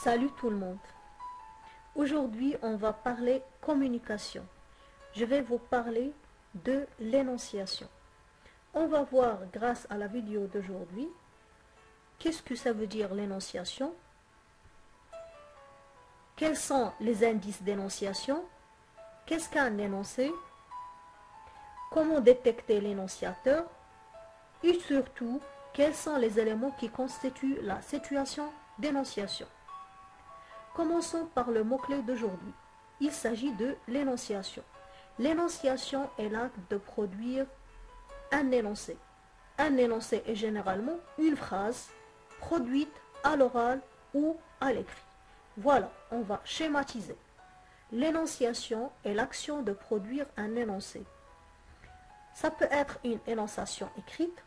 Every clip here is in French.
Salut tout le monde. Aujourd'hui, on va parler communication. Je vais vous parler de l'énonciation. On va voir grâce à la vidéo d'aujourd'hui qu'est-ce que ça veut dire l'énonciation, quels sont les indices d'énonciation, qu'est-ce qu'un énoncé, comment détecter l'énonciateur et surtout quels sont les éléments qui constituent la situation d'énonciation. Commençons par le mot-clé d'aujourd'hui. Il s'agit de l'énonciation. L'énonciation est l'acte de produire un énoncé. Un énoncé est généralement une phrase produite à l'oral ou à l'écrit. Voilà, on va schématiser. L'énonciation est l'action de produire un énoncé. Ça peut être une énonciation écrite,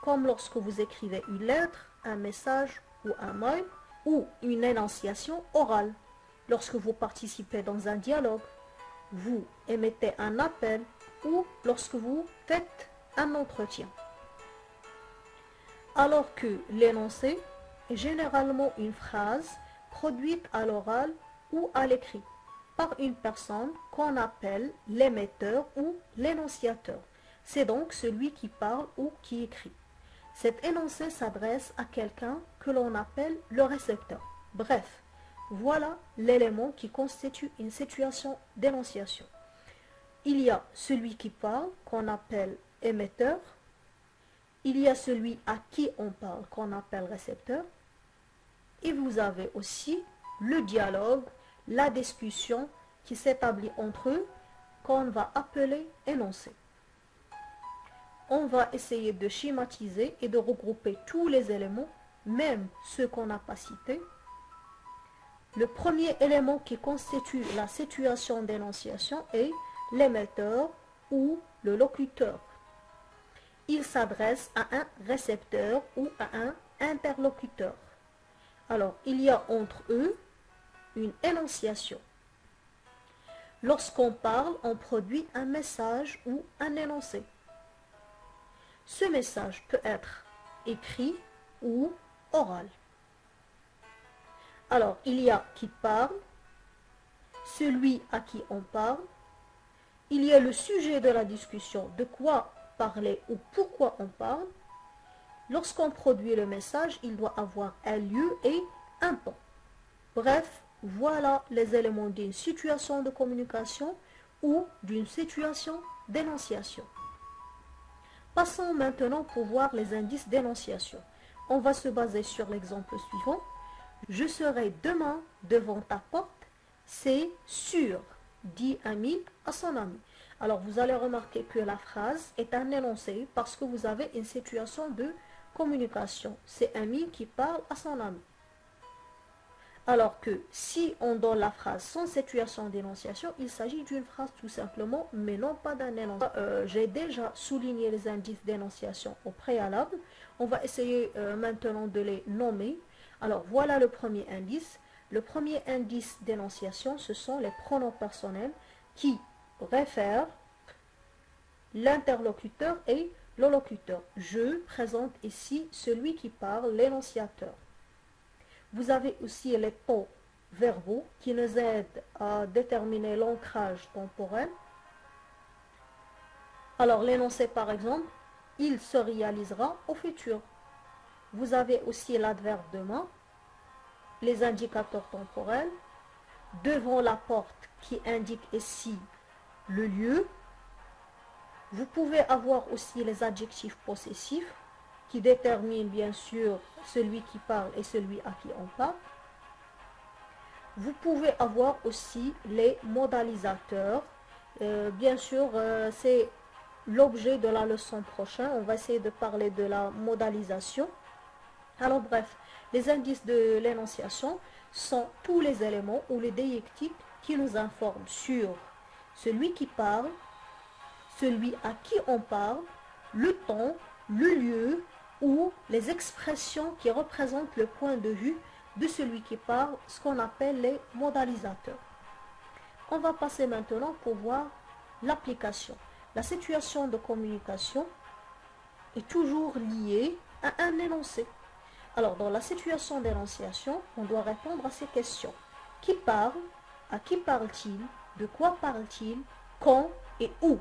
comme lorsque vous écrivez une lettre, un message ou un mail, ou une énonciation orale, lorsque vous participez dans un dialogue, vous émettez un appel ou lorsque vous faites un entretien. Alors que l'énoncé est généralement une phrase produite à l'oral ou à l'écrit par une personne qu'on appelle l'émetteur ou l'énonciateur. C'est donc celui qui parle ou qui écrit. Cet énoncé s'adresse à quelqu'un que l'on appelle le récepteur. Bref, voilà l'élément qui constitue une situation d'énonciation. Il y a celui qui parle, qu'on appelle émetteur. Il y a celui à qui on parle, qu'on appelle récepteur. Et vous avez aussi le dialogue, la discussion qui s'établit entre eux, qu'on va appeler énoncé. On va essayer de schématiser et de regrouper tous les éléments, même ceux qu'on n'a pas cités. Le premier élément qui constitue la situation d'énonciation est l'émetteur ou le locuteur. Il s'adresse à un récepteur ou à un interlocuteur. Alors, il y a entre eux une énonciation. Lorsqu'on parle, on produit un message ou un énoncé. Ce message peut être écrit ou oral. Alors, il y a qui parle, celui à qui on parle, il y a le sujet de la discussion, de quoi parler ou pourquoi on parle. Lorsqu'on produit le message, il doit avoir un lieu et un temps. Bref, voilà les éléments d'une situation de communication ou d'une situation d'énonciation. Passons maintenant pour voir les indices d'énonciation. On va se baser sur l'exemple suivant. Je serai demain devant ta porte, c'est sûr, dit Amine à son ami. Alors vous allez remarquer que la phrase est un énoncé parce que vous avez une situation de communication. C'est Amine qui parle à son ami. Alors que si on donne la phrase sans situation d'énonciation, il s'agit d'une phrase tout simplement, mais non pas d'un énoncé. J'ai déjà souligné les indices d'énonciation au préalable. On va essayer maintenant de les nommer. Alors voilà le premier indice. Le premier indice d'énonciation, ce sont les pronoms personnels qui réfèrent l'interlocuteur et le locuteur. Je présente ici celui qui parle, l'énonciateur. Vous avez aussi les temps verbaux qui nous aident à déterminer l'ancrage temporel. Alors l'énoncé par exemple, il se réalisera au futur. Vous avez aussi l'adverbe demain, les indicateurs temporels, devant la porte qui indique ici le lieu. Vous pouvez avoir aussi les adjectifs possessifs qui déterminent bien sûr celui qui parle et celui à qui on parle. Vous pouvez avoir aussi les modalisateurs. Bien sûr, c'est l'objet de la leçon prochaine. On va essayer de parler de la modalisation. Alors bref, les indices de l'énonciation sont tous les éléments ou les déictiques qui nous informent sur celui qui parle, celui à qui on parle, le temps, le lieu ou les expressions qui représentent le point de vue de celui qui parle, ce qu'on appelle les modalisateurs. On va passer maintenant pour voir l'application. La situation de communication est toujours liée à un énoncé. Alors, dans la situation d'énonciation, on doit répondre à ces questions. Qui parle? À qui parle-t-il? De quoi parle-t-il? Quand et où?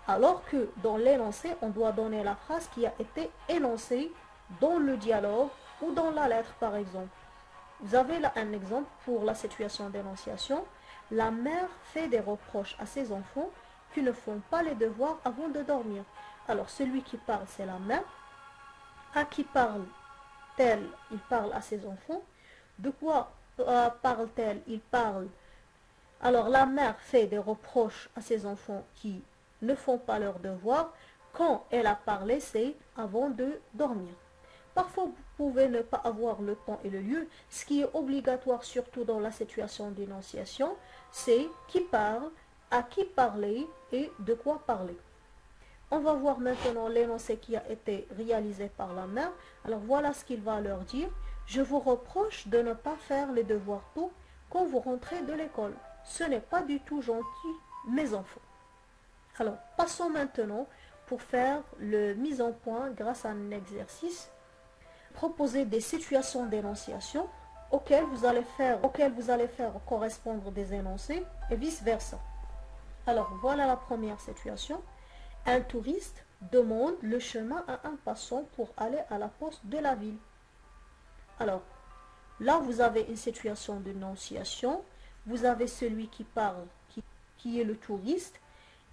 Alors que dans l'énoncé, on doit donner la phrase qui a été énoncée dans le dialogue ou dans la lettre, par exemple. Vous avez là un exemple pour la situation d'énonciation. La mère fait des reproches à ses enfants qui ne font pas les devoirs avant de dormir. Alors, celui qui parle, c'est la mère. À qui parle-t-elle? Il parle à ses enfants. De quoi parle-t-elle? Il parle. Alors, la mère fait des reproches à ses enfants qui ne font pas leurs devoirs. Quand elle a parlé, c'est avant de dormir. Parfois, vous pouvez ne pas avoir le temps et le lieu. Ce qui est obligatoire, surtout dans la situation d'énonciation, c'est qui parle, à qui parler et de quoi parler. On va voir maintenant l'énoncé qui a été réalisé par la mère. Alors voilà ce qu'il va leur dire. Je vous reproche de ne pas faire les devoirs tôt quand vous rentrez de l'école. Ce n'est pas du tout gentil, mes enfants. Alors, passons maintenant pour faire le mise en point grâce à un exercice. Proposer des situations d'énonciation auxquelles vous allez faire correspondre des énoncés et vice-versa. Alors, voilà la première situation. Un touriste demande le chemin à un passant pour aller à la poste de la ville. Alors, là, vous avez une situation d'énonciation. Vous avez celui qui parle, qui est le touriste.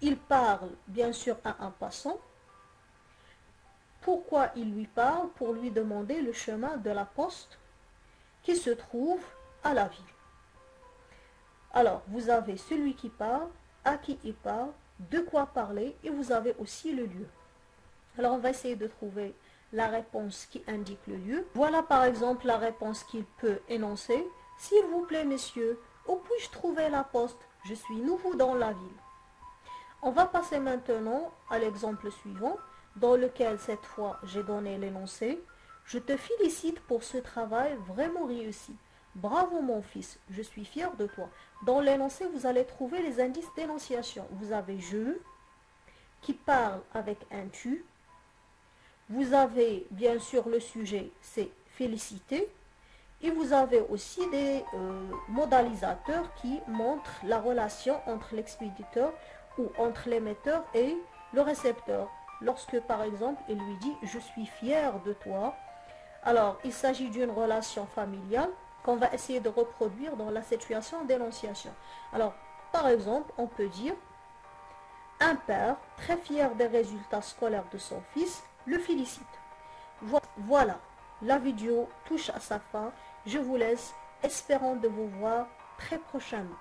Il parle, bien sûr, à un passant. Pourquoi il lui parle? Pour lui demander le chemin de la poste qui se trouve à la ville. Alors, vous avez celui qui parle, à qui il parle, de quoi parler, et vous avez aussi le lieu. Alors, on va essayer de trouver la réponse qui indique le lieu. Voilà par exemple la réponse qu'il peut énoncer. S'il vous plaît, messieurs, où puis-je trouver la poste? Je suis nouveau dans la ville. On va passer maintenant à l'exemple suivant, dans lequel cette fois j'ai donné l'énoncé. Je te félicite pour ce travail vraiment réussi. Bravo mon fils, je suis fier de toi. Dans l'énoncé, vous allez trouver les indices d'énonciation. Vous avez je, qui parle avec un tu. Vous avez bien sûr le sujet, c'est féliciter. Et vous avez aussi des modalisateurs qui montrent la relation entre l'expéditeur ou entre l'émetteur et le récepteur. Lorsque par exemple il lui dit je suis fier de toi, alors il s'agit d'une relation familiale qu'on va essayer de reproduire dans la situation d'énonciation. Alors par exemple on peut dire un père très fier des résultats scolaires de son fils le félicite. Voilà, la vidéo touche à sa fin. Je vous laisse, espérant de vous voir très prochainement.